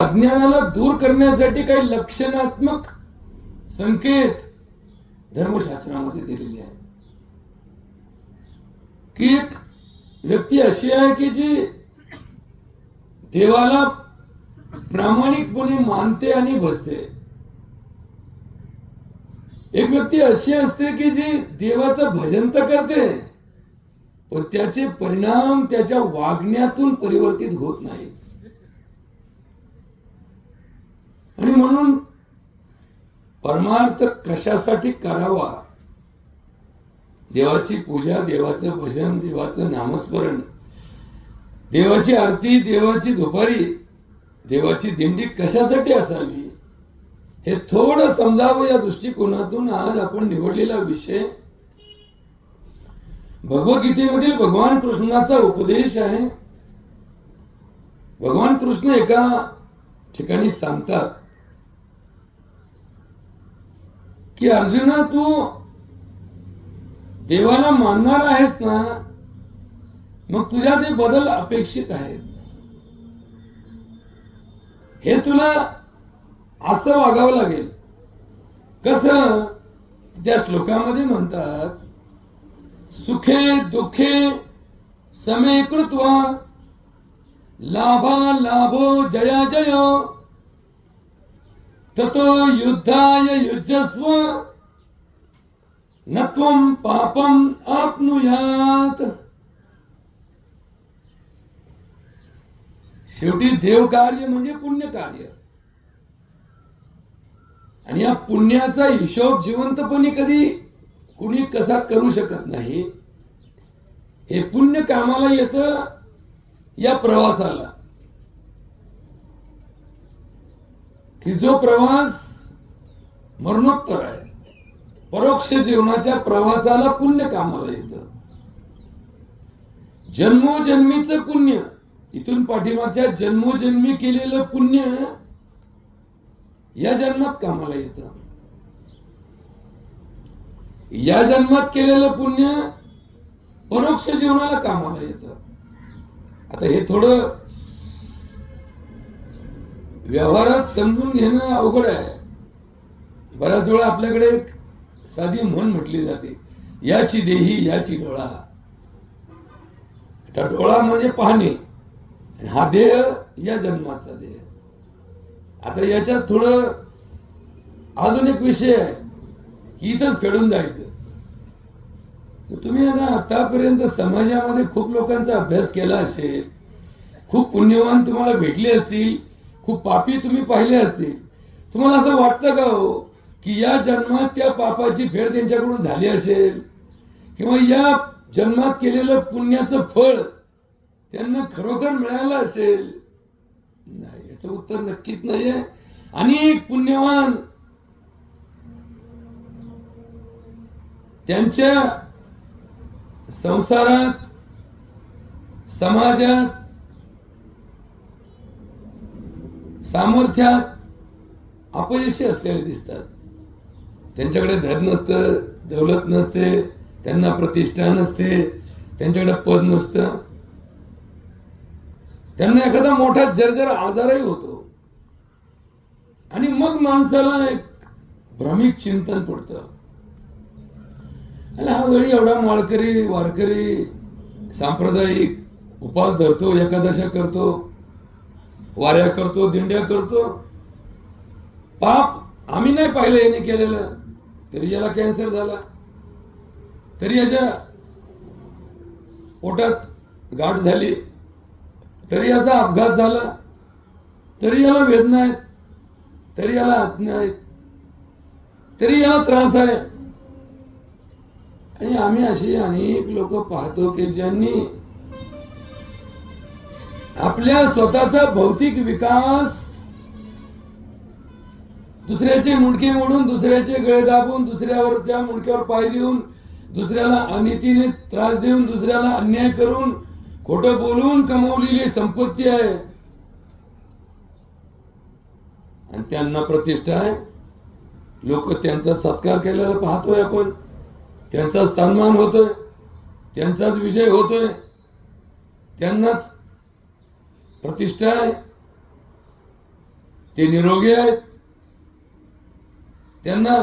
अज्ञानाला दूर करण्यासाठी काही लक्षणात्मक संकेत धर्मशास्त्रामध्ये दिलेले आहे की एक व्यक्ती अशी आहे की जी देवाला प्रामाणिकपणे मानते आणि भजते. एक व्यक्ती अशी असते की जी देवाचं भजन तर करते पण त्याचे परिणाम त्याच्या वागण्यातून परिवर्तित होत नाहीत. आणि म्हणून परमार्थ कशासाठी करावा, देवाची पूजा, देवाचं भजन, देवाचं नामस्मरण, देवाची आरती, देवाची दुपारी, देवाची दिंडी कशासाठी असावी हे थोडं समजावं या दृष्टिकोनातून आज आपण निवडलेला विषय भगवद्गीतेमधील भगवान कृष्णाचा उपदेश आहे. भगवान कृष्ण एका ठिकाणी सांगतात की अर्जुना, तू देवाला मानणार आहेस ना, मग तुझ्या ते बदल अपेक्षित आहेत. हे तुला असं वागावं लागेल. कसं? त्या श्लोकामध्ये म्हणतात, सुखे दुखे समे कृत्वा लाभा लाभो जया जय ततो युद्धाय युज्यस्व न त्वं पापम आपनुयात. शेवटी देव कार्य म्हणजे पुण्य कार्य आणि या पुण्याचा हिशोब जिवंतपणे कधी कुणी कसा करू शकत नाही. हे पुण्य कामाला येतं या प्रवासाला, की जो प्रवास मरणोत्तर आहे. परोक्ष जीवनाच्या प्रवासाला पुण्य कामाला येतं. जन्मोजन्मीचं पुण्य, इथून पाठीमागच्या जन्मोजन्मी केलेलं पुण्य या जन्मात कामाला येतं. या जन्मात केलेलं पुण्य परोक्ष जीवनाला कामाला येतं. आता हे थोडं व्यवहारात समजून घेणं अवघड आहे. बऱ्याच वेळा आपल्याकडे एक साधी म्हण म्हटली जाते, याची देही याची डोळा. आता डोळा म्हणजे पाहणे, हा देह या जन्माचा देह. आता याच्यात थोडं अजून एक विषय आहे की इथंच फेडून जायचं. तुम्ही आतापर्यंत समाजामध्ये खूप लोकांचा अभ्यास केला असेल, खूप पुण्यवान तुम्हाला भेटले असतील, खूप पापी तुम्ही पाहिले असतील. तुम्हाला असं वाटतं का हो की या जन्मात त्या पापाची फेड त्यांच्याकडून झाली असेल, किंवा या जन्मात केलेलं पुण्याचं फळ त्यांना खरोखर मिळालं असेल? नाही, याचं उत्तर नक्कीच नाही आहे. अनेक पुण्यवान त्यांच्या संसारात, समाजात, सामर्थ्यात अपयशी असलेले दिसतात. त्यांच्याकडे धन नसतं, दौलत नसते, त्यांना प्रतिष्ठा नसते, त्यांच्याकडे पद नसतं, त्यांना एखादा मोठा जर्जर आजारही होतो. आणि मग माणसाला एक भ्रमिक चिंतन पडतं, हा गडी एवढा माळकरी वारकरी सांप्रदायिक उपास धरतो, एकादशा करतो, वाऱ्या करतो, दिंड्या करतो, पाप आम्ही नाही पाहिलं याने केलेलं, तरी याला कॅन्सर झाला, तरी याच्या पोटात गाठ झाली, तरी याचा अपघात झाला, तरी याला वेदना आहेत, तरी याला आज्ञा आहेत, तरी याला त्रास आहे. आणि आम्ही अशी अनेक लोक पाहतो की ज्यांनी आपल्या स्वतःचा भौतिक विकास दुसऱ्याचे मुंडके मोडून, दुसऱ्याचे गळे दाबून, दुसऱ्यावरच्या मुंडक्यावर पाय देऊन, दुसऱ्याला अनितीने त्रास देऊन, दुसऱ्याला अन्याय करून, खोटं बोलून कमावलेली संपत्ती आहे. आणि त्यांना प्रतिष्ठा आहे. लोक त्यांचा सत्कार केलेला पाहतोय आपण, त्यांचा सन्मान होतोय, त्यांचाच विजय होतोय, त्यांनाच प्रतिष्ठा आहे. ते निरोगी आहेत, त्यांना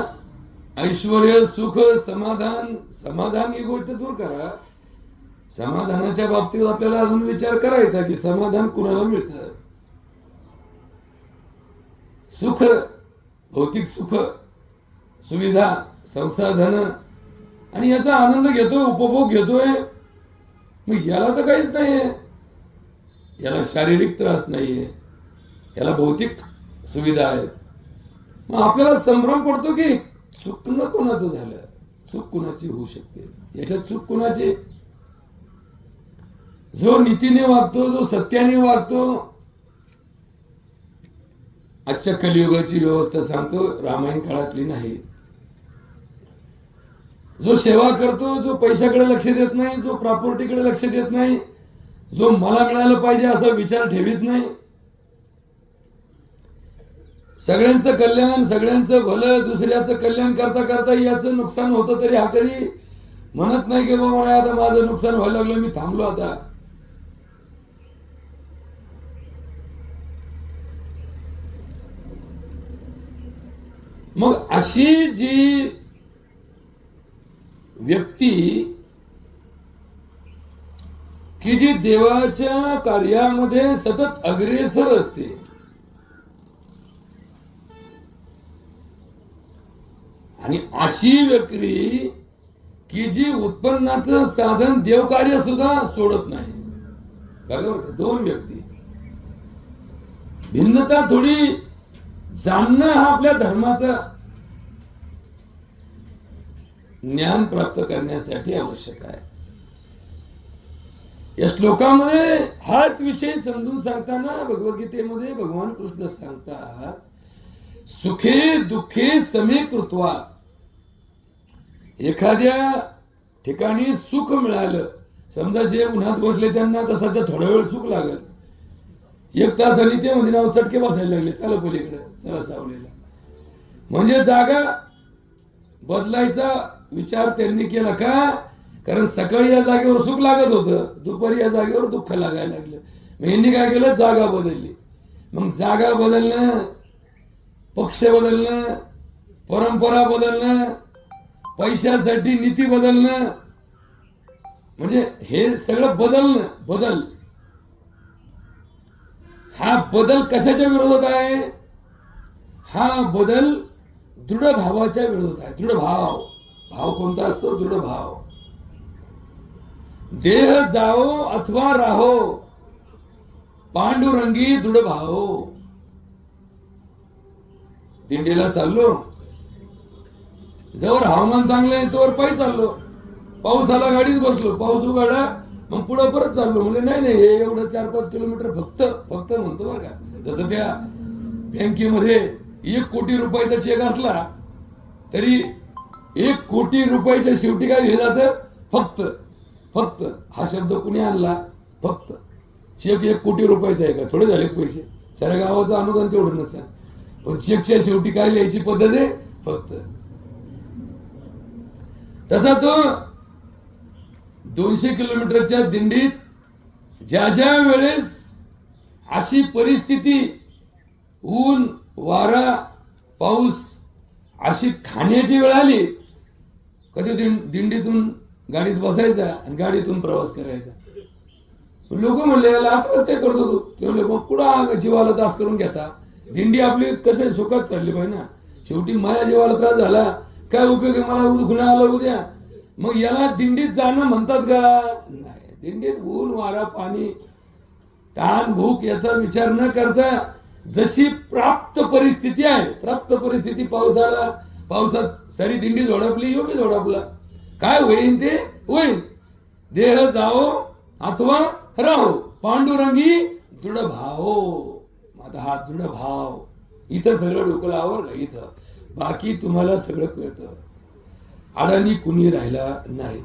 ऐश्वर्य, सुख, समाधान. समाधान ही गोष्ट दूर करा. समाधानाच्या बाबतीत आपल्याला अजून विचार करायचा की समाधान कुणाला मिळतं. सुख, भौतिक सुख, सुविधा, संसाधन आणि याचा आनंद घेतोय, उपभोग घेतोय, मग याला तर काहीच नाहीये. याला शारीरिक त्रास नाहीये, याला भौतिक सुविधा आहेत. मग आपल्याला संभ्रम पडतो की चुकणं कोणाचं झालं, चूक कुणाची होऊ शकते. याच्यात चूक कुणाची? जो नीतीने वागतो, जो सत्याने वागतो. आजच्या कलियुगाची व्यवस्था सांगतो, रामायण काळातली नाही. जो सेवा करतो, जो पैशाकडे लक्ष देत नाही, जो प्रॉपर्टीकडे लक्ष देत नाही, जो मला मिळालं पाहिजे असा विचार ठेवीत नाही, सगळ्यांचं कल्याण, सगळ्यांचं भलं, दुसऱ्याचं कल्याण करता करता याचं नुकसान होतं तरी हा कधी म्हणत नाही की बाबा आता माझं नुकसान व्हायला लागलं, मी थांबलो आता. मग अशी जी व्यक्ती की जी देवाच्या कार्यामध्ये सतत अग्रेसर असते, आणि अशी व्यक्ती की जी उत्पन्नाचं साधन देवकार्य सुद्धा सोडत नाही. बरोबर का? दोन व्यक्ती, भिन्नता थोडी जाणणं हा आपल्या धर्माचा ज्ञान प्राप्त करण्यासाठी आवश्यक आहे. या श्लोकामध्ये हाच विषय समजून सांगताना भगवद्गीतेमध्ये भगवान कृष्ण सांगतात, सुखे दुःखे समे कृत्वा. एखाद्या ठिकाणी सुख मिळालं, समजा जे उन्हात बसले त्यांना तर सध्या थोडा वेळ सुख लागल, 1 तासाने ते मध्ये नाव चटके बसायला लागले, चला पलीकडे, चला सावलेला. म्हणजे जागा बदलायचा विचार त्यांनी केला का? कारण सकाळी या जागेवर सुख लागत होतं, दुपारी या जागेवर दुःख लागायला लागलं. मग यांनी काय केलं? जागा बदलली. मग जागा बदलणं, पक्ष बदलणं, परंपरा बदलणं, पैशासाठी नीती बदलणं, म्हणजे हे सगळं बदलणं. बदल हा बदल कशाच्या विरोधात आहे? हा बदल दृढ भावाच्या विरोधात आहे. दृढ भाव. भाव कोणता असतो? दृढ भाव. देह जाओ अथवा राहो, पांडुरंगी दृढ भाव. दिंडीला चाललो, जवळ हवामान चांगलं आहे तोवर पायी चाललो. पाऊस आला गाडीत बसलो, पाऊस उघडला मग पुढे परत चाललो. म्हणजे नाही हे एवढं 4-5 किलोमीटर फक्त म्हणतो बरं का. जसं त्या बँकेमध्ये 1 कोटी रुपयाचा चेक असला तरी 1 कोटी रुपयाच्या शेवटी काय लिहिलं जातं? फक्त हा शब्द कुणी आणला? फक्त. चेक 1 कोटी रुपयाचा आहे का? थोडे झाले पैसे, साऱ्या गावाचं अनुदान तेवढं नसेल, पण चेकच्या शेवटी काय लिहायची पद्धत आहे? फक्त. तसा तो 200 किलोमीटरच्या दिंडीत ज्या वेळेस अशी परिस्थिती, ऊन, वारा, पाऊस, अशी खाण्याची वेळ आली, कधी दिंडीतून गाडीत बसायचा आणि गाडीतून प्रवास करायचा. लोक म्हणले याला असं कसं काय करतो तू? ते म्हणले मग कुठं जीवाला त्रास करून घेता? दिंडी आपली कसं सुखात चालली पाहिजे ना. शेवटी माझ्या जीवाला त्रास झाला काय उपयोग आहे? मला गुन्हा आला उद्या, मग याला दिंडीत जाणं म्हणतात का? नाही. दिंडीत ऊन, वारा, पाणी, ताण, भूक याचा विचार न करता जशी प्राप्त परिस्थिती आहे, प्राप्त परिस्थिती, पाऊस आला, पावसात सारी दिंडी झोडपली, योगी झोडपला, काय होईल ते होईल. देह जाओ अथवा राहो, पांडुरंगी दृढ भाव. आता हा दृढ भाव इथं सगळं डोकं लावर का? इथं बाकी तुम्हाला सगळं कळतं. अडाणी कुणी राहिला नाही.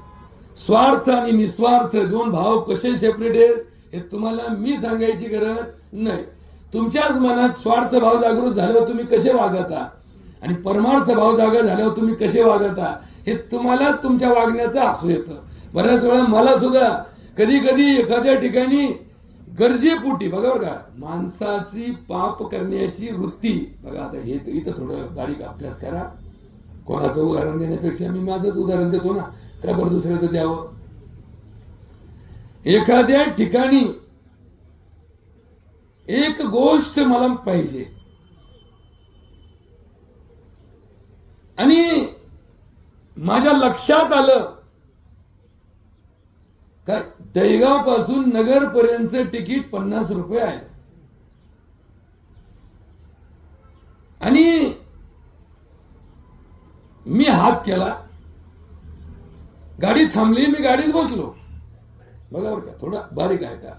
स्वार्थ आणि निस्वार्थ 2 भाव कसे सेपरेट आहेत हे तुम्हाला मी सांगायची गरज नाही. तुमच्याच मनात स्वार्थ भाव जागृत झाल्यावर तुम्ही कसे वागता आणि परमार्थ भाव जागा झाल्यावर तुम्ही कसे वागता हे तुम्हाला तुमच्या वागण्याचं हसू येतं. बऱ्याच वेळा मला सुद्धा कधी कधी एखाद्या ठिकाणी गरजेपोटी बघा बरं का, माणसाची पाप करण्याची वृत्ती बघा. आता हे इथं थोडं बारीक अभ्यास करा. कोणाचं उदाहरण देण्यापेक्षा मी माझंच उदाहरण देतो ना, काय बरं दुसऱ्याचं द्यावं. एखाद्या ठिकाणी एक गोष्ट मला पाहिजे आणि माझ्या लक्षात आलं काय, दहेगाव पासून नगर पर्यंतचं तिकीट 50 रुपये आहे आणि मी हात केला, गाडी थांबली, मी गाडीत बसलो. बघा बरं का, थोडा बारीक आहे का.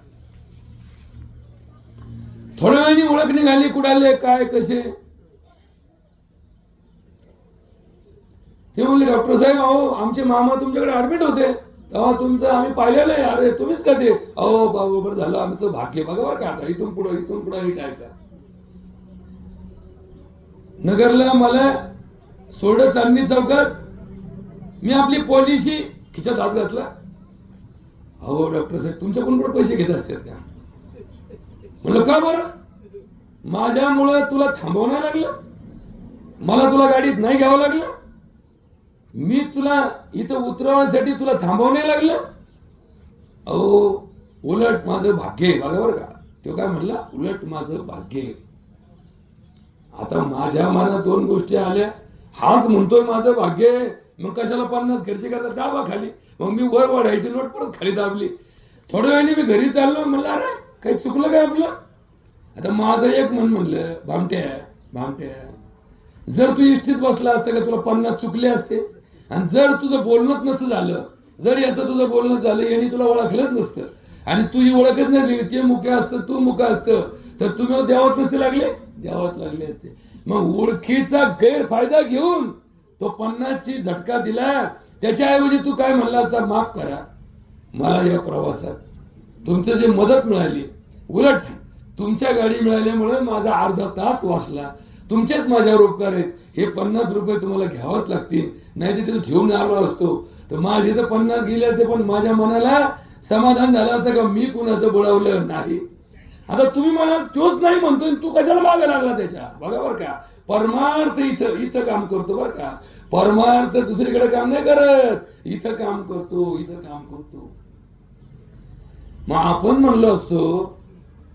थोड्या वेळाने ओळख निघाली, कुडाले काय कसे. ते म्हणले डॉक्टर साहेब अहो आमचे मामा तुमच्याकडे ऍडमिट होते तेव्हा तुमचं आम्ही पाहिलेलं आहे. अरे तुम्हीच का ते. अहो बरोबर झालं, आमचं भाग्य. बघा बरं का, आता इथून पुढे नीट आहे का. नगरला मला सोडलं चांदणी चौकात, मी आपली पॉलिसी खिच्यात हात घातला. अहो डॉक्टर साहेब तुमच्याकडून कुठे पैसे घेत असतात का. म्हणलं का बरं. माझ्यामुळं तुला थांबवणं लागलं, मला तुला गाडीत नाही घ्यावं लागलं, मी तुला इथं उतरवण्यासाठी तुला थांबवणे लागलं. अहो उलट माझं भाग्य आहे. बघा बरं का, तो काय म्हणला, उलट माझं भाग्य आहे. आता माझ्या मनात 2 गोष्टी आल्या. हाच म्हणतोय माझं भाग्य आहे, मग कशाला 50 खर्च करता, दाबा खाली. मग मी वर वाढायची नोट परत खाली दाबली. थोड्या वेळाने मी घरी चाललो. म्हणलं अरे काही चुकलं काय आपलं. आता माझं एक मन म्हणलं, भामट्या जर तू इष्टीत बसला असता का तुला 50 चुकले असते. आणि जर तुझं बोलणंच नसतं झालं, जर याचं तुझं बोलणं झालं, यांनी तुला ओळखलंच नसतं आणि तुझी ओळखच नाही, ते मुख्य असतं तू मुख्य असतं, तर तुम्हाला द्यावत नसते लागले, द्यावत लागले असते. मग ओळखीचा गैरफायदा घेऊन तो 50ची झटका दिला. त्याच्याऐवजी तू काय म्हणला असता, माफ करा मला या प्रवासात तुमचं जे मदत मिळाली, उलट तुमच्या गाडी मिळाल्यामुळे माझा अर्धा तास वाचला, तुमचेच माझ्यावर उपकार आहेत. हे 50 रुपये तुम्हाला घ्यावंच लागतील, नाही तर तिथे ठेवून आलो असतो तर माझे तर 50 गेले असते, पण माझ्या मनाला समाधान झालं असतं का मी कुणाचं बुडवलं नाही. आता तुम्ही म्हणाल तोच नाही म्हणतोय, तू कशाला मागे लागला त्याच्या. बघा बरं का, परमार्थ इथं काम करतो बरं का, परमार्थ दुसरीकडे काम नाही करत, इथं काम करतो. मग आपण म्हणलो असतो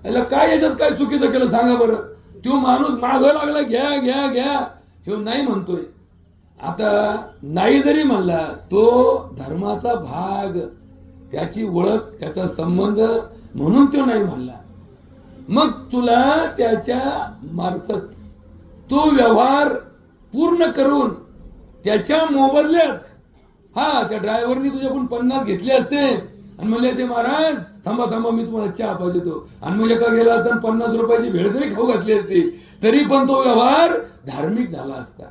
याला काय, याच्यात काय चुकीचं केलं सांगा बरं. तो माणूस मागं लागला, घ्या ह्यो नाही म्हणतोय. आता नाही जरी म्हणला, तो धर्माचा भाग, त्याची ओळख, त्याचा संबंध म्हणून तो नाही म्हणला. मग तुला त्याच्या मार्फत तो व्यवहार पूर्ण करून त्याच्या मोबदल्यात त्या ड्रायव्हरनी तुझ्याकडून 50 घेतले असते आणि म्हणले ते महाराज थांबा मी तुम्हाला चहा पाहिजेतो, आणि मग एका गेला तर 50 रुपयाची भेळ जरी खाऊ घातली असती तरी पण तो व्यवहार धार्मिक झाला असता.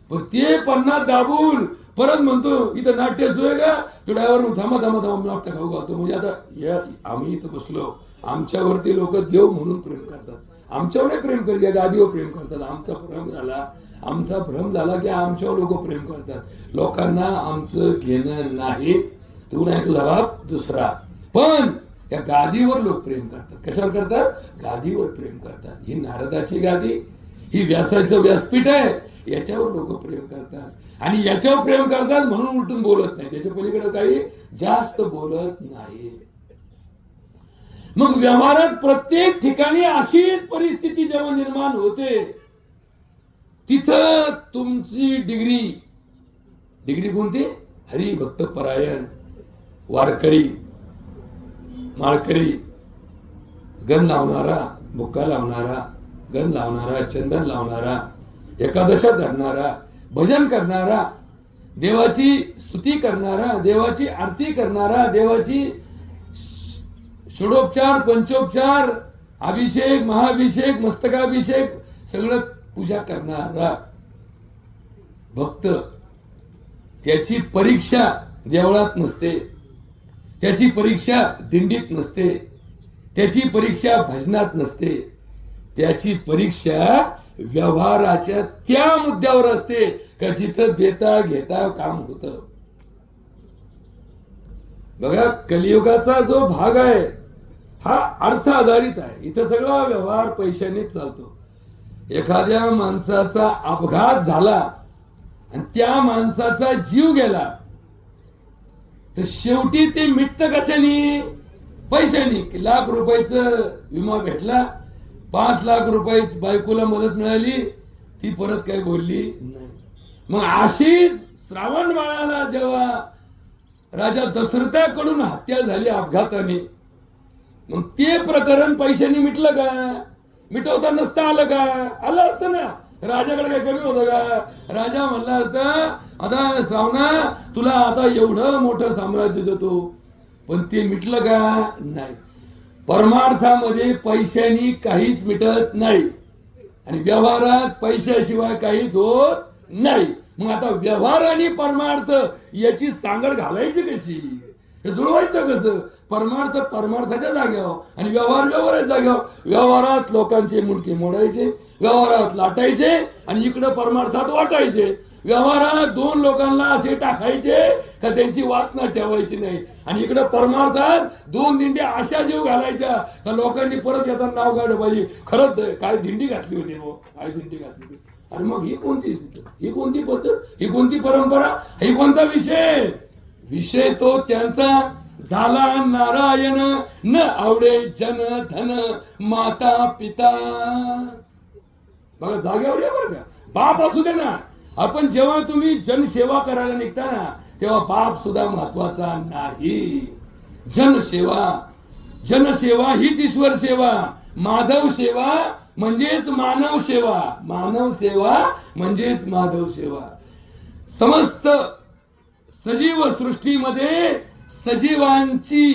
पण ते 50 दाबून परत म्हणतो इथं नाट्य सोय का, तो ड्रायव्हर थांबा मी नाट्य खाऊ घालतो. म्हणजे आता आम्ही इथं बसलो, आमच्यावरती लोक देव म्हणून प्रेम करतात, आमच्यावर नाही प्रेम करत, गादीवर प्रेम करतात. आमचा भ्रम झाला की आमच्यावर लोक प्रेम करतात. लोकांना आमचं घेणं नाही, तू नाही तुझा बाप दुसरा, पण या गादीवर लोक प्रेम करतात. कशावर करतात, गादीवर प्रेम करतात. ही नारदाची गादी, ही व्यासाचं व्यासपीठ आहे, याच्यावर लोक प्रेम करतात आणि याच्यावर प्रेम करतात म्हणून उलटून बोलत नाही, त्याच्या पलीकडे काही जास्त बोलत नाही. मग व्यवहारात प्रत्येक ठिकाणी अशीच परिस्थिती जेव्हा निर्माण होते, तिथं तुमची डिग्री कोणती, हरिभक्त परायण, वारकरी, माळकरी, गण लावणारा, बुक्का लावणारा, गण लावणारा, चंदन लावणारा, एकादशा धरणारा, भजन करणारा, देवाची स्तुती करणारा, देवाची आरती करणारा, देवाची षोडोपचार, पंचोपचार, अभिषेक, महाभिषेक, मस्तकाभिषेक सगळं पूजा करणारा भक्त, त्याची परीक्षा देवळात नसते, त्याची परीक्षा दिंडीत नसते, त्याची परीक्षा भजनात नसते, त्याची परीक्षा व्यवहाराच्या त्या मुद्द्यावर असते का जिथं देता घेता काम होतं. बघा कलियुगाचा जो भाग आहे हा अर्थ आधारित आहे. इथं सगळा व्यवहार पैशानेच चालतो. एखाद्या माणसाचा अपघात झाला आणि त्या माणसाचा जीव गेला तर शेवटी ते मिटतं कशाने? पैशाने. लाख रुपयाचं विमा भेटला, 5 लाख रुपये बायकोला मदत मिळाली, ती परत काही बोलली नाही. मग अशीच श्रावण बाळाला जेव्हा राजा दशरथाकडून हत्या झाली अपघाताने, मग ते प्रकरण पैशाने मिटलं का? मिटवता नसता आलं का? आलं असतं ना. राजाकडे काही कमी होतं का? राजा म्हणला असता, आता श्रावणा तुला आता एवढं मोठं साम्राज्य देतो, पण ते मिटलं का? नाही. परमार्थामध्ये पैशानी काहीच मिटत नाही आणि व्यवहारात पैशाशिवाय काहीच होत नाही. मग आता व्यवहार आणि परमार्थ याची सांगड घालायची कशी? हे जुळवायचं कसं? परमार्थ परमार्थाच्या जाग्यावर आणि व्यवहार व्यवहाराच्या जाग्यावर. व्यवहारात लोकांचे मुंडके मोडायचे, व्यवहारात लाटायचे आणि इकडं परमार्थात वाटायचे. व्यवहारात 2 लोकांना असे टाकायचे का त्यांची वासना ठेवायची नाही आणि इकडं परमार्थात 2 दिंड्या अशा जीव घालायच्या का लोकांनी परत येताना नाव काढलं पाहिजे, खरंच काय दिंडी घातली होती भाऊ, काय दिंडी घातली होती. अरे मग ही कोणती तिथं? ही कोणती पद्धत? ही कोणती परंपरा? ही कोणता विषय? विषय तो त्यांचा झाला नारायण, न आवडे जन धन माता पिता. बघा जाग्यावर या बरं का. बाप असू दे ना. आपण जेव्हा तुम्ही जनसेवा करायला निघता ना तेव्हा बाप सुद्धा महत्वाचा नाही. जनसेवा, जनसेवा हीच ईश्वर सेवा. माधव सेवा म्हणजेच मानव सेवा, मानव सेवा म्हणजेच माधव सेवा. समस्त सजीव सृष्टीमध्ये सजीवांची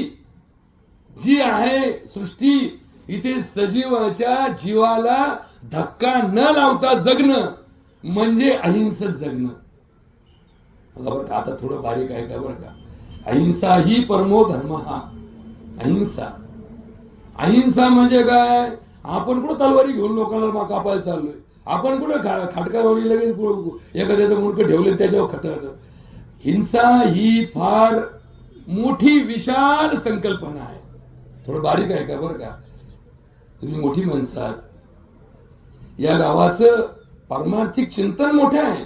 जी आहे सृष्टी, इथे सजीवाच्या जीवाला धक्का न लावता जगणं म्हणजे अहिंसक जगणं. बरं का, आता थोडं बारीक आहे का बरं का. अहिंसा ही परमो धर्म. हा अहिंसा, अहिंसा म्हणजे काय? आपण कुठं तलवारी घेऊन लोकांना कापायला चाललोय? आपण कुठं खाटकावणी लगेच एखाद्याचं मुंडकं ठेवलं त्याच्यावर खटक. हिंसा ही फार मोठी विशाल संकल्पना आहे. थोडं बारीक आहे का बरं का. तुम्ही मोठी माणसात, या गावाचं पारमार्थिक चिंतन मोठं आहे,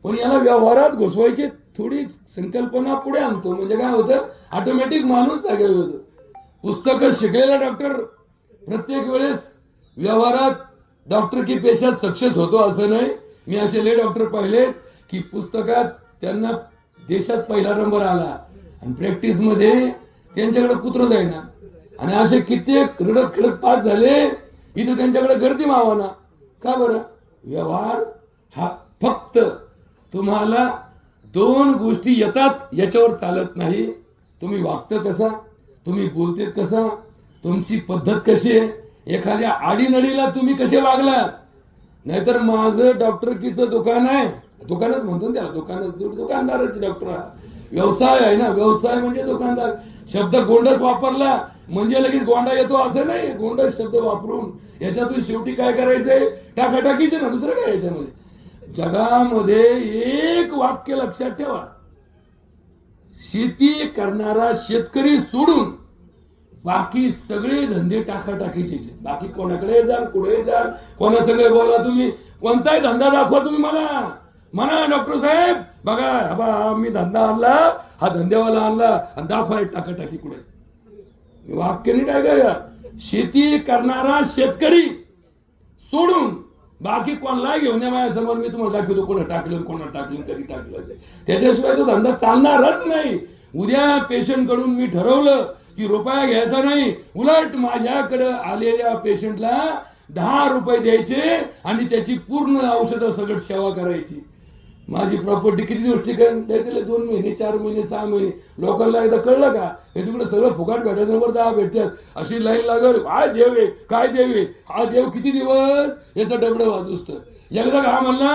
पण याला व्यवहारात घुसवायची थोडी संकल्पना पुढे आणतो म्हणजे काय होतं, ऑटोमॅटिक माणूस जागे होतो. पुस्तकं शिकलेला डॉक्टर प्रत्येक वेळेस व्यवहारात डॉक्टर की पेशात सक्सेस होतो असं नाही. मी असे लय डॉक्टर पाहिले की पुस्तकात त्यांना देशात पहिला नंबर आला आणि प्रॅक्टिसमध्ये त्यांच्याकडे कुत्र जाईना आणि असे कित्येक रडत खडत पास झाले. इथं त्यांच्याकडे गर्दी मावाना. का बरं? व्यवहार हा फक्त तुम्हाला 2 गोष्टी येतात याच्यावर चालत नाही. तुम्ही वागतं कसा, तुम्ही बोलते कसा, तुमची पद्धत कशी आहे, एखाद्या आडीनडीला तुम्ही कसे वागलात. नाहीतर माझं डॉक्टरकीचं दुकान आहे, दुकानच म्हणतो त्याला, दुकानदाराचे डॉक्टर. व्यवसाय आहे ना, व्यवसाय म्हणजे दुकानदार. शब्द गोंडस वापरला म्हणजे लगेच गोंडा येतो असं नाही. गोंडस शब्द वापरून याच्यातून शेवटी काय करायचंय, टाकाटाकीचे ना, दुसरं काय याच्यामध्ये. जगामध्ये एक वाक्य लक्षात ठेवा, शेती करणारा शेतकरी सोडून बाकी सगळे धंदे टाकाटाकीचे. बाकी कोणाकडे जाण, कुठे जाण, कोणा संग बोला, तुम्ही कोणताही धंदा दाखवा तुम्ही मला. म्हणा डॉक्टर साहेब बघा बा मी धंदा आणला, हा धंद्यावाला आणला आणि दाखवा टाकाटाकी कुठे. वाक्य नीट आहे का. शेती करणारा शेतकरी सोडून बाकी कोणाला घेऊन या माझ्यासमोर, मी तुम्हाला दाखवतो कोणा टाकलं, कधी टाकलं. त्याच्याशिवाय तो धंदा चालणारच नाही. उद्या पेशंट कडून मी ठरवलं की रुपया घ्यायचा नाही, उलट माझ्याकडे आलेल्या पेशंटला 10 रुपये द्यायचे आणि त्याची पूर्ण औषधं सगळं सेवा करायची. माझी प्रॉपर्टी किती दिवस टिकन द्यायला, 2 महिने, 4 महिने, 6 महिने. लोकांना एकदा कळलं का हे तिकडे सगळं फुकाट भेटायचं, 10 भेटतात, अशी लाईन लागल. काय देव आहे, काय देव आहे, हा देव किती दिवस याचं डबडं वाजूस. तर एकदा का म्हणला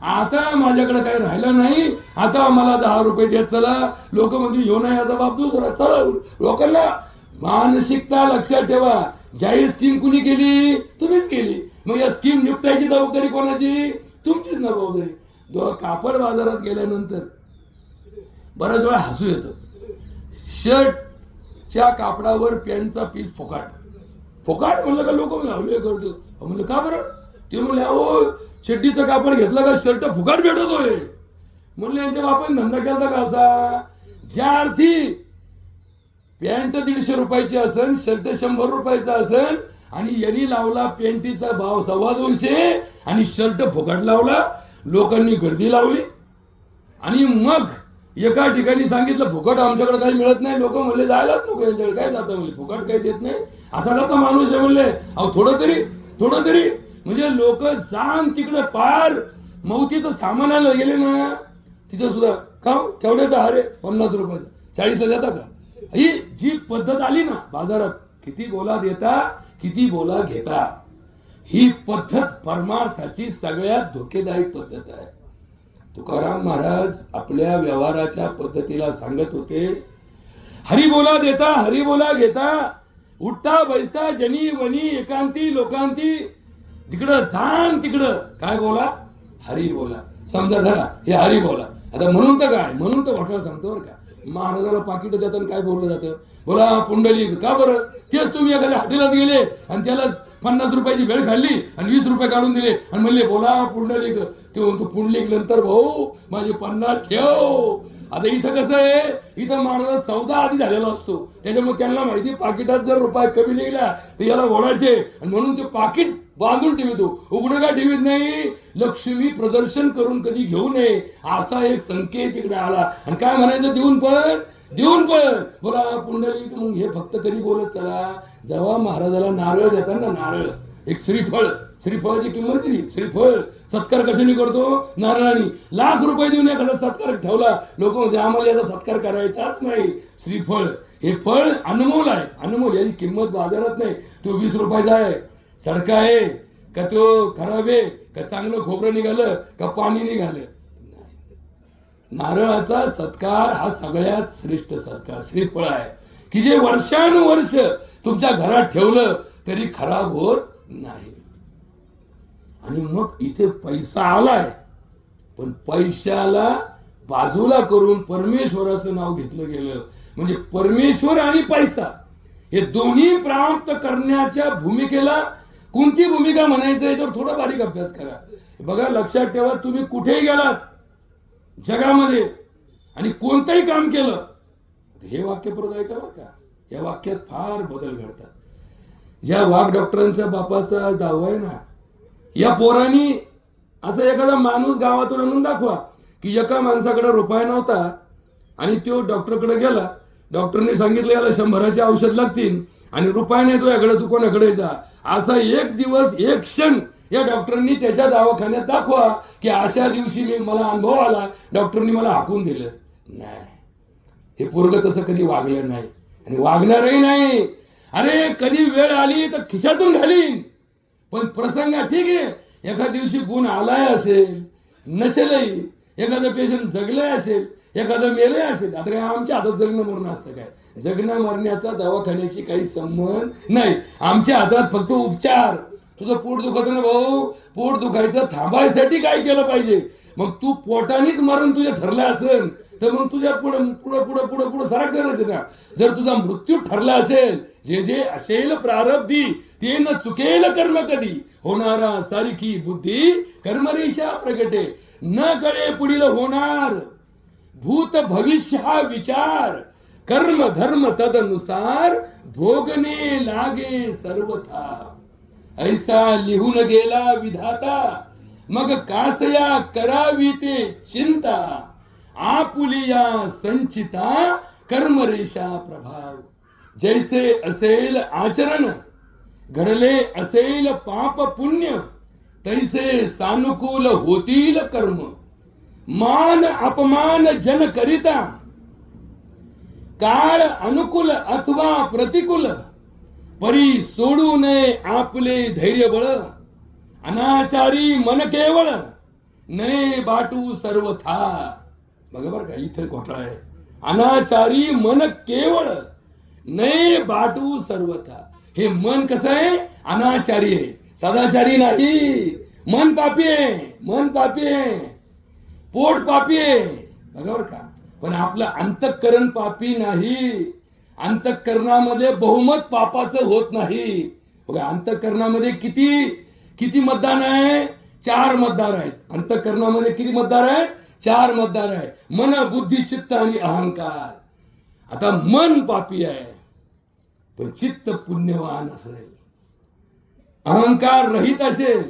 आता माझ्याकडे काही राहिलं नाही, आता मला 10 रुपये देत चला. लोक म्हणजे येऊ नये याचा बाप दुसरा, चला. लोकांना मानसिकता लक्षात ठेवा. जाहीर स्कीम कुणी केली? तुम्हीच केली. मग या स्कीम निपटायची जबाबदारी कोणाची? तुमचीच ना जबाबदारी. कापड बाजारात गेल्यानंतर बऱ्याच वेळा हसू येतं. शर्ट च्या कापडावर पॅन्टचा पीस फुकाट फुकाट. म्हणलं का लोक करतो. म्हणलं का बरं? ते म्हणले अहो चड्डीचं कापड घेतलं का शर्ट फुकाट भेटतोय. म्हणलं यांच्या बापाने धंदा केला का असा? ज्या अर्थी पॅन्ट 150 रुपयाची असन, शर्ट 100 रुपयाचा असन, आणि यांनी लावला पॅन्टीचा भाव 225 आणि शर्ट फुकाट लावला. लोकांनी गर्दी लावली आणि मग एका ठिकाणी सांगितलं फुकट आमच्याकडे काही मिळत नाही. लोक म्हणले जायलाच नको यांच्याकडे, काय जातं म्हणले, फुकट काही देत नाही. असा कसा माणूस आहे म्हणले. अहो थोडं तरी म्हणजे लोक जाण तिकडे पार मौतीचं सामानाला गेले ना, तिथं सुद्धा का केवढ्याचा हार आहे 50 रुपयाचा 40 देता का? ही जी पद्धत आली ना बाजारात, किती बोला देता किती बोला घेता, ही पद्धत परमार्थाची सगळ्यात धोकेदायक पद्धत आहे. तुकाराम महाराज आपल्या व्यवहाराच्या पद्धतीला सांगत होते, हरी बोला देता हरी बोला घेता, उठता बैसता जनी वनी एकांती लोकांती, जिकडं जाण तिकडं काय बोला, हरी बोला. समजा धरा हे हरी बोला. आता म्हणून तर काय, म्हणून तर घोटाळा सांगतो बरं का. महाराजाला पाकिट देताना काय बोललं जातं, बोला पुंडलिक. का बरं? तेच तुम्ही एखाद्या हॉटेलात गेले आणि त्याला 50 रुपयाची वेळ खाल्ली आणि 20 रुपये काढून दिले आणि म्हणले बोला पुंडलिक. ते म्हणतो पुंडलिक नंतर भाऊ माझे 50 ठेव. आता इथं कसं आहे, इथं महाराज सौदा आधी झालेला असतो, त्याच्यामुळे त्यांना माहिती पाकिटात जर रुपये कमी निघला तर याला ओढायचे, आणि म्हणून ते पाकिट बांधून ठेवतो. उघडं का ठेवीत नाही, लक्ष्मी प्रदर्शन करून कधी घेऊ नये असा एक संकेत इकडे आला. आणि काय म्हणायचं, देऊन पण बोला पुंडलिक. मग हे फक्त कधी बोलत चला, जेव्हा महाराजाला नारळ देताना नारळ, एक श्रीफळाची किंमत किती, श्रीफळ सत्कार कशाने करतो, नारळाने. लाख रुपये देऊन एखादा सत्कार ठेवला, लोक म्हणजे आम्हाला याचा सत्कार करायचाच नाही. श्रीफळ हे फळ अनमोल आहे, अनमोल. याची किंमत बाजारात नाही. तो 20 रुपयाचा आहे, सडका आहे का, तो खराब आहे का, चांगलं खोबरं निघालं का पाणी निघालं. नारळाचा सत्कार हा सगळ्यात श्रेष्ठ सत्कार श्रीफळ आहे, की जे वर्षानुवर्ष तुमच्या घरात ठेवलं तरी खराब होत नाही. आणि मग इथे पैसा आलाय, पण पैशाला बाजूला करून परमेश्वराचं नाव घेतलं गेलं. म्हणजे परमेश्वर आणि पैसा हे दोन्ही प्राप्त करण्याच्या भूमिकेला कोणती भूमिका म्हणायचं याच्यावर थोडा बारीक अभ्यास करा. बघा, लक्षात ठेवा, तुम्ही कुठेही गेलात जगामध्ये आणि कोणतंही काम केलं, हे वाक्य परत ऐका बरं का. या वाक्यात फार बदल घडतात. ज्या वाघ डॉक्टरांच्या बापाचा दावा आहे ना, या पोरांनी असं एखादा माणूस गावातून आणून दाखवा की एका माणसाकडे रुपया नव्हता आणि तो डॉक्टरकडे गेला, डॉक्टरने सांगितलं याला 100चे औषध लागतील आणि रुपया नाही तो याकडे, तू कोणाकडे जा. असा एक दिवस एक क्षण या डॉक्टरनी त्याच्या दवाखान्यात दाखवा की अशा दिवशी मला अनुभव आला, डॉक्टरनी मला हाकून दिलं. नाही, हे पोरगं तसं कधी वागलं नाही आणि वागणारही नाही. अरे कधी वेळ आली तर खिशातून घालीन, पण प्रसंगा ठीक आहे. एखाद्या दिवशी गुण आलाय असेल, नसेलही, एखादं पेशंट जगलंय असेल, एखादं मेलंय असेल. आता काय आमच्या हातात जगणं मरणं असतं काय? जगणं मरण्याचा दवाखान्याशी काही संबंध नाही. आमच्या हातात फक्त उपचार. तुझं पोट दुखत ना भाऊ, पोट दुखायचं थांबायसाठी काय केलं पाहिजे? मग तू पोटानेच मरण तुझ्या ठरलं असेल तर मग तुझ्या पुढं पुढं पुढं पुढं पुढं सरकणारच ना. जर तुझा मृत्यू ठरला असेल, जे जे असेल प्रारब्धी ते न चुकेल कर्म कधी, होणारा सारखी बुद्धी कर्मरेषा प्रगटे, न कळे पुढील होणार भूत भविष्य हा विचार, कर्म धर्म तदनुसार भोगणे लागे सर्वथा. ऐसा लिहून गेला विधाता, मग कासया करावी ते चिंता, आपुलिया संचिता कर्मरेषा प्रभाव. जैसे असेल आचरण, घडले असेल पाप पुण्य, तैसे सानुकूल होतील कर्म. मान अपमान जन करिता, काळ अनुकूल अथवा प्रतिकूल, परी सोडू नये आपले धैर्य बळ. अनाचारी मन केवळ, नये बाटू सर्वथा. बघा बरं का, इथे घोटाळा आहे. अनाचारी मन केवळ, नये बाटू सर्वथा. हे मन कसं आहे? अनाचारी आहे, सदाचारी नाही. मन पापी आहे, मन पापी आहे, पोट पापी आहे. बघा बरं का, पण आपलं अंतःकरण पापी नाही. अंतःकरणामध्ये बहुमत पापाचं होत नाही. बघा अंतःकरणामध्ये किती किती मतदान आहे? 4 मतदार आहेत. अंतःकरणामध्ये किती मतदार आहेत? 4 मतदार आहे. मन, बुद्धी, चित्त आणि अहंकार. आता मन पापी आहे पण चित्त पुण्यवान असेल, अहंकार रहित असेल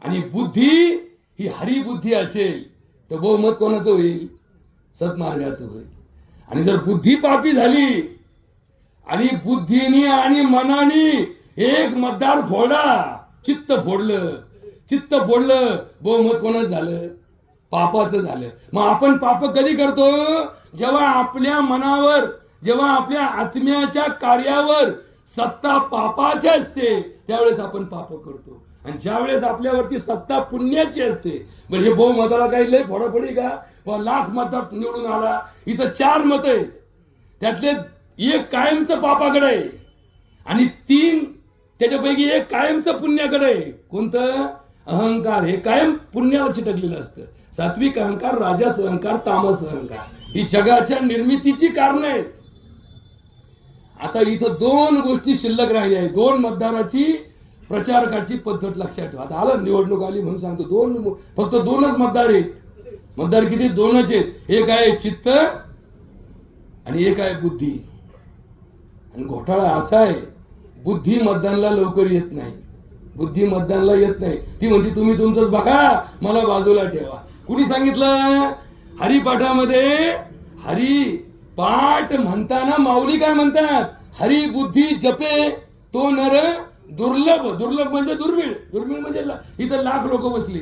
आणि बुद्धी ही हरिबुद्धी असेल तर बहुमत कोणाचं होईल? सत्मार्गाचं होईल. आणि जर बुद्धी पापी झाली आणि बुद्धीने आणि मनाने एक मतदार फोडा, चित्त फोडलं, बहुमत कोणाचं झालं? पापाचं झालं. मग आपण पाप कधी करतो? जेव्हा आपल्या मनावर, जेव्हा आपल्या आत्म्याच्या कार्यावर सत्ता पापाची असते त्यावेळेस आपण पाप करतो. आणि ज्या वेळेस आपल्यावरती सत्ता पुण्याची असते, बरं हे बहुमताला काही लय फोडाफोडी का? लाख मतात निवडून आला, इथं 4 मत आहेत, त्यातले 1 कायमचं पापाकडे आहे आणि 3 त्याच्यापैकी 1 कायमचं पुण्याकडे आहे. कोणतं? अहंकार. हे कायम पुण्याला चिटकलेलं असतं. सात्विक अहंकार, राजस अहंकार, तामस अहंकार ही जगाच्या निर्मितीची कारण आहेत. आता इथं 2 गोष्टी शिल्लक राहिल्या आहेत. 2 मतदाराची प्रचारकाची पद्धत लक्षात ठेवा. आता आलं निवडणूक आली म्हणून सांगतो, फक्त 2च मतदार आहेत. मतदार किती? 2च आहेत. एक आहे चित्त आणि एक आहे बुद्धी. आणि घोटाळा असा आहे, बुद्धी मतदानला लवकर येत नाही. बुद्धी मतदानला येत नाही. ती म्हणते तुम्ही तुमचंच बघा, मला बाजूला ठेवा. कुणी सांगितलं? हरिपाठामध्ये हरिपाठ म्हणताना माऊली काय म्हणतात? हरी बुद्धी जपे तो नर दुर्लभ. दुर्लभ म्हणजे दुर्मिळ. दुर्मिळ म्हणजे इथं लाख लोक बसली,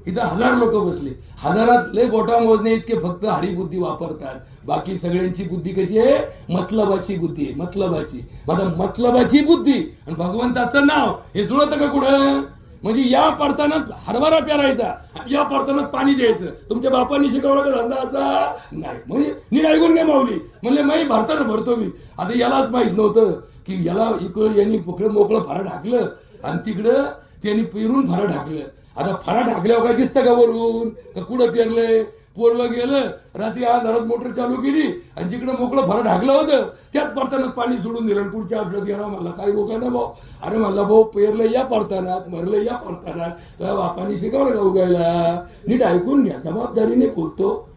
इथं 1000 लोक बसली, 1000 लय बोटा मोजणे इतके फक्त हरिबुद्धी वापरतात. बाकी सगळ्यांची बुद्धी कशी आहे? मतलबाची बुद्धी आहे. मतलबाची. आता मतलबाची बुद्धी आणि भगवंताचं नाव हे जुळतं का कुठं? म्हणजे या पडतानाच हरभरा पेरायचा, या पडतानाच पाणी द्यायचं. तुमच्या बापांनी शिकवलं का धंदा असा? नाही. म्हणजे नीट ऐकून घ्या माऊली म्हणले माही भरताना भरतो मी. आता यालाच माहित नव्हतं की याला इकडं यांनी मोकळं फरा ढाकलं आणि तिकडं त्यांनी पेरून फरा ढाकलं. आता फरा ढाकल्यावर काय दिसतं का वरून? का कुठं पेरलंय? पोरवं गेलं, रात्री अंधारात मोटर चालू केली आणि जिकडं मोकळं फरा ढाकलं होतं त्याच परतानात पाणी सोडून दिलं. पुढच्या आठवड्यात गेला मला काही रोका ना भाऊ. अरे मला भाऊ पेरलं या परतानात, मरलं या परतानात. तुझ्या बापाने शिकवलं का उगायला? नीट ऐकून घ्या, जबाबदारीने बोलतो.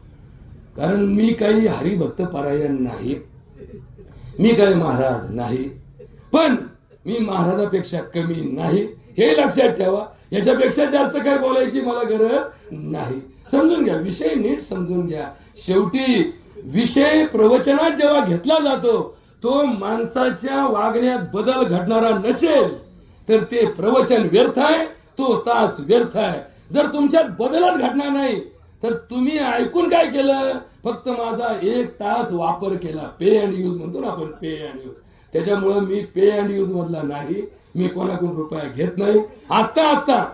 कारण मी काही हरिभक्त परायण नाही, मी काही महाराज नाही, पण मी महाराजापेक्षा कमी नाही हे लक्षात ठेवा. याच्यापेक्षा जास्त काय बोलायची मला गरज नाही. समजून घ्या, विषय नीट समजून घ्या. शेवटी विषय प्रवचनात जेव्हा घेतला जातो तो माणसाच्या वागण्यात बदल घडणारा नसेल तर ते प्रवचन व्यर्थ आहे, तो तास व्यर्थ आहे. जर तुमच्यात बदलच घडणार नाही तर तुम्ही ऐकून काय केलं? फक्त माझा 1 तास वापर केला. पे अँड यूज म्हणतो ना आपण, पे अँड यूज. त्याच्यामुळं मी पे अँड यूज मधला नाही. मी कोणाकडून रुपया घेत नाही. आता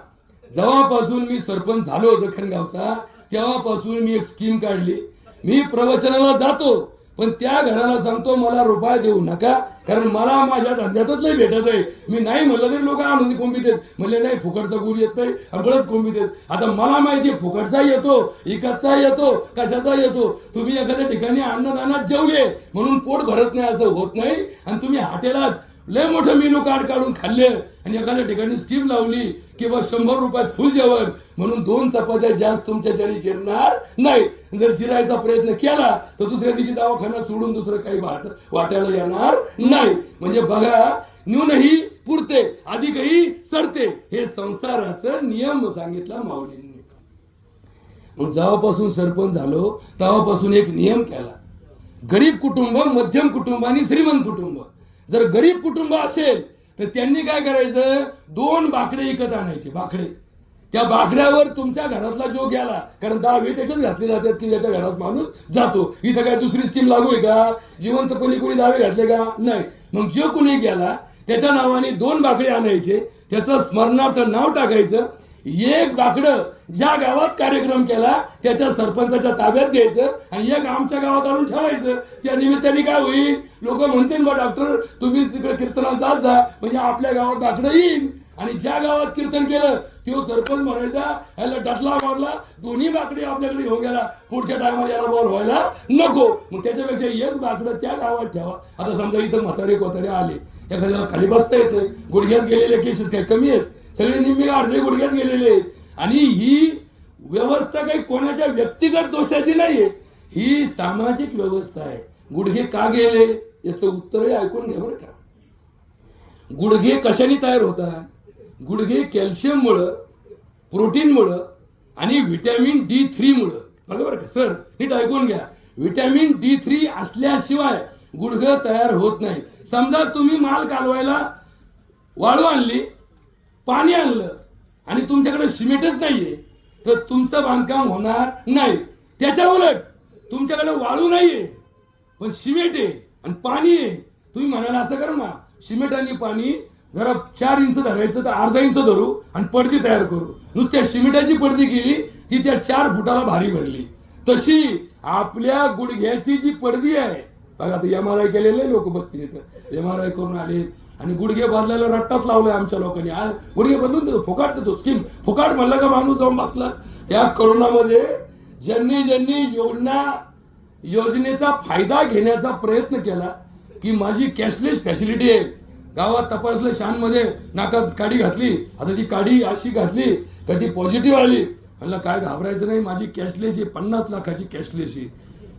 जेव्हापासून मी सरपंच झालो जखणगावचा तेव्हापासून मी एक स्कीम काढली. मी प्रवचनाला जातो पण त्या घराला सांगतो मला रुपया देऊ नका, कारण मला माझ्या धंद्यातच लय भेटत आहे. मी नाही म्हणलं तरी लोक आणून कोंबी देत. म्हणले नाही फुकटचा गुर येत नाही आणि बरंच कोंबी देत. आता मला माहिती आहे फुकटचा येतो, इकतचा येतो, कशाचा येतो. तुम्ही एखाद्या ठिकाणी अन्नदानात जेवले म्हणून पोट भरत नाही असं होत नाही. आणि तुम्ही हॉटेलात लय मोठं मेनू कार्ड काढून खाल्ले आणि एखाद्या ठिकाणी स्कीम लावली की बा 100 रुपयात फुल जेवण म्हणून 2 चपात्या जास्त तुमच्याच्याने चिरणार नाही. जर चिरायचा प्रयत्न केला तर दुसऱ्या दिवशी दवाखाना सोडून दुसरं काही वाटायला येणार नाही. म्हणजे बघा, न्यूनही पुरते अधिकही सरते, हे संसाराचं नियम सांगितला माऊलींनी. मग जेव्हापासून सरपंच झालो तेव्हापासून एक नियम केला. गरीब कुटुंब, मध्यम कुटुंब आणि श्रीमंत कुटुंब. जर गरीब कुटुंब असेल तर त्यांनी काय करायचं? 2 बाकडे विकत आणायचे. बाकडे, त्या बाकड्यावर तुमच्या घरातला जो गेला, कारण 10 त्याच्याच घातले जातात की ज्याच्या घरात माणूस जातो. इथं काय दुसरी स्कीम लागू आहे का? जिवंतपणी कोणी 10 घातले का? नाही. मग जो कोणी गेला त्याच्या नावाने 2 बाकडे आणायचे, त्याचं स्मरणार्थ नाव टाकायचं. 1 बाकडं ज्या गावात कार्यक्रम केला त्याच्या सरपंचाच्या ताब्यात द्यायचं आणि 1 आमच्या गावात आणून ठेवायचं. त्या निमित्ताने काय होईल? लोक म्हणतील बा डॉक्टर तुम्ही तिकडे कीर्तनाला जात जा म्हणजे आपल्या गावात बाकडं येईल. आणि ज्या गावात कीर्तन केलं तो सरपंच म्हणायचा ह्याला डटला मारला, दोन्ही बाकडे आपल्याकडे घेऊन गेला, पुढच्या टायमाला याला बॉल व्हायला नको. मग त्याच्यापेक्षा एक बाकडं त्या गावात ठेवा. आता समजा इथं म्हातारे कोतारे आले, एखाद्याला खाली बसता येत नाही, गुडघ्यात गेलेले केसेस काही कमी आहेत, सगळे निम्मे अर्धे गुडघ्यात गेलेले आहेत. आणि ही व्यवस्था काही कोणाच्या व्यक्तिगत दोषाची नाहीये, ही सामाजिक व्यवस्था आहे. गुडघे का गेले याचं उत्तरही ऐकून घ्या बरं का. गुडघे कशाने तयार होतात? गुडघे कॅल्शियममुळं, प्रोटीनमुळं आणि व्हिटॅमिन D3मुळं. बघा बरं का सर, नीट ऐकून घ्या. व्हिटॅमिन D3 असल्याशिवाय गुडघं तयार होत नाही. समजा तुम्ही माल कालवायला वाळू आणली, पाणी आणलं आणि तुमच्याकडे सिमेंटच नाहीये, तर तुमचं बांधकाम होणार नाही. त्याच्या उलट तुमच्याकडे वाळू नाहीये पण सिमेंट आहे आणि पाणी आहे, तुम्ही म्हणाला असं करू ना, सिमेंट आणि पाणी जरा 4 इंच धरायचं तर अर्धा इंच धरू आणि पडदी तयार करू. नुसत्या सिमेंटाची पडदी केली ती त्या 4 फुटाला भारी भरली. तशी आपल्या गुडघ्याची जी पडदी आहे बघा, आता MRI केलेले लोक बसतील इथं, MRI करून आले आणि गुडघे बदलायला रट्टात लावलाय आमच्या लोकांनी. गुडघे बदलून देतो, फुकाट देतो स्कीम. फुकाट म्हणलं का माणूस जाऊन बसला. या कोरोनामध्ये ज्यांनी योजनेचा फायदा घेण्याचा प्रयत्न केला की माझी कॅशलेस फॅसिलिटी आहे, गावात तपासलं शानमध्ये, नाकात काडी घातली, आता ती काडी अशी घातली का ती पॉझिटिव्ह आली, म्हणलं काय घाबरायचं नाही, माझी कॅशलेस आहे, 50 लाखाची कॅशलेस आहे.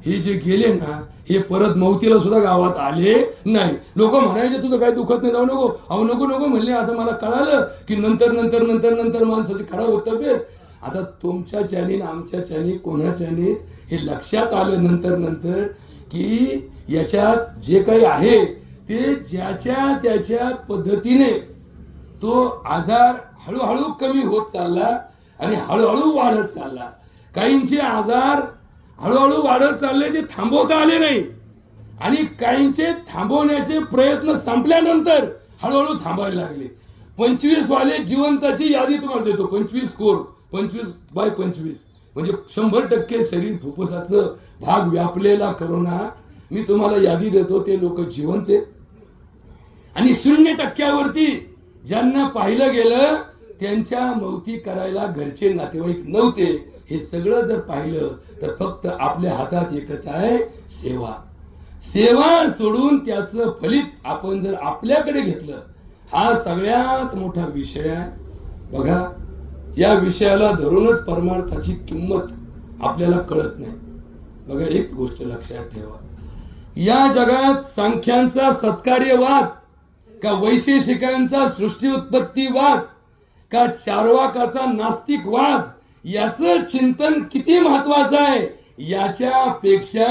हे जे गेले ना, हे परत मौतीला सुद्धा गावात आले नाही. लोक म्हणायचे तुझं काही दुखत नाही, जाऊ नको, अहो नको नको म्हणले. असं मला कळालं की नंतर माणसाची खराब होत तब्येत. आता तुमच्या च्यानी आमच्या च्यानी कोणाच्यानीच हे लक्षात आलं नंतर की याच्यात जे काही आहे ते ज्याच्या त्याच्या पद्धतीने तो आजार हळूहळू कमी होत चालला आणि हळूहळू वाढत चालला. काहींचे आजार हळूहळू वाढत चालले, ते थांबवता आले नाही, आणि काहींचे थांबवण्याचे प्रयत्न संपल्यानंतर हळूहळू थांबायला लागले. 25 वाले जिवंताची यादी तुम्हाला देतो. 25 स्कोर, 25/25 म्हणजे 100% शरीर फुफ्फुसाचं भाग व्यापलेला करोना. मी तुम्हाला यादी देतो, ते लोक जिवंत आहेत. आणि 0% ज्यांना पाहिलं गेलं त्यांच्या मौती करायला घरचे नातेवाईक नव्हते. हे सगळं जर पाहिलं तर फक्त आपल्या हातात एकच आहे, सेवा. सेवा सोडून त्याचं फलित आपण जर आपल्याकडे घेतलं, हा सगळ्यात मोठा विषय आहे. बघा, या विषयाला धरूनच परमार्थाची किंमत आपल्याला कळत नाही. बघा, एक गोष्ट लक्षात ठेवा, या जगात संख्यांचा सत्कार्यवाद का वैशेषिकांचा सृष्टी उत्पत्तीवाद का चार्वाकाचा नास्तिकवाद, याचं चिंतन किती महत्वाचं आहे याच्यापेक्षा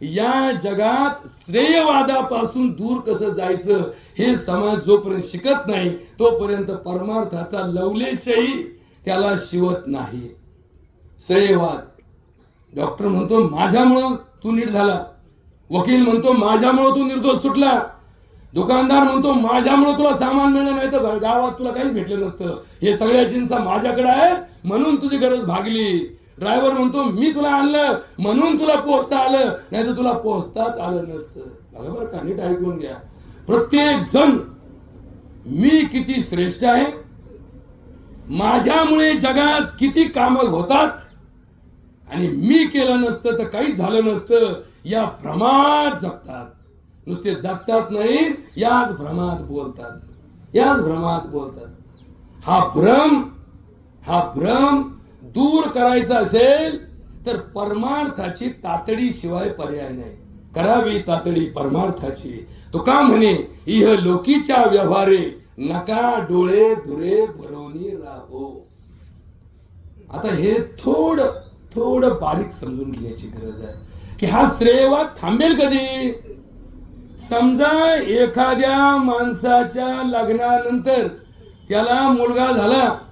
या जगात श्रेयवादापासून दूर कसं जायचं हे समाज जोपर्यंत शिकत नाही तोपर्यंत परमार्थाचा लवलेशही त्याला शिवत नाही. श्रेयवाद, डॉक्टर म्हणतो माझ्यामुळं तू नीट झाला, वकील म्हणतो माझ्यामुळं तू निर्दोष सुटला, दुकानदार म्हणतो माझ्यामुळे तुला सामान मिळलं नाही तर गावात तुला काहीच भेटलं नसतं, हे सगळ्या जिन्सा माझ्याकडे आहेत म्हणून तुझी गरज भागली. ड्रायव्हर म्हणतो मी तुला आणलं म्हणून तुला पोहोचता आलं, नाही तर तुला पोहोचताच आलं नसतं. बघा बरं का, नीट ऐकून घ्या. प्रत्येक जण मी किती श्रेष्ठ आहे, माझ्यामुळे जगात किती कामं होतात आणि मी केलं नसतं तर काहीच झालं नसतं, या भ्रमात जगतात. नुसते जगतात नाही, याच भ्रमात बोलतात. हा भ्रम दूर करायचा असेल तर परमार्थाची तातडी शिवाय पर्याय नाही. करावी तातडी परमार्थाची. तो का म्हणे इह लोकीच्या व्यवहारे नका डोळे धुरे भरवणी राहो. आता हे थोडं बारीक समजून घेण्याची गरज आहे की हा श्रेयवाद थांबेल कधी. समजा एखाद्या माणसाच्या लग्नानंतर त्याला मुलगा झाला,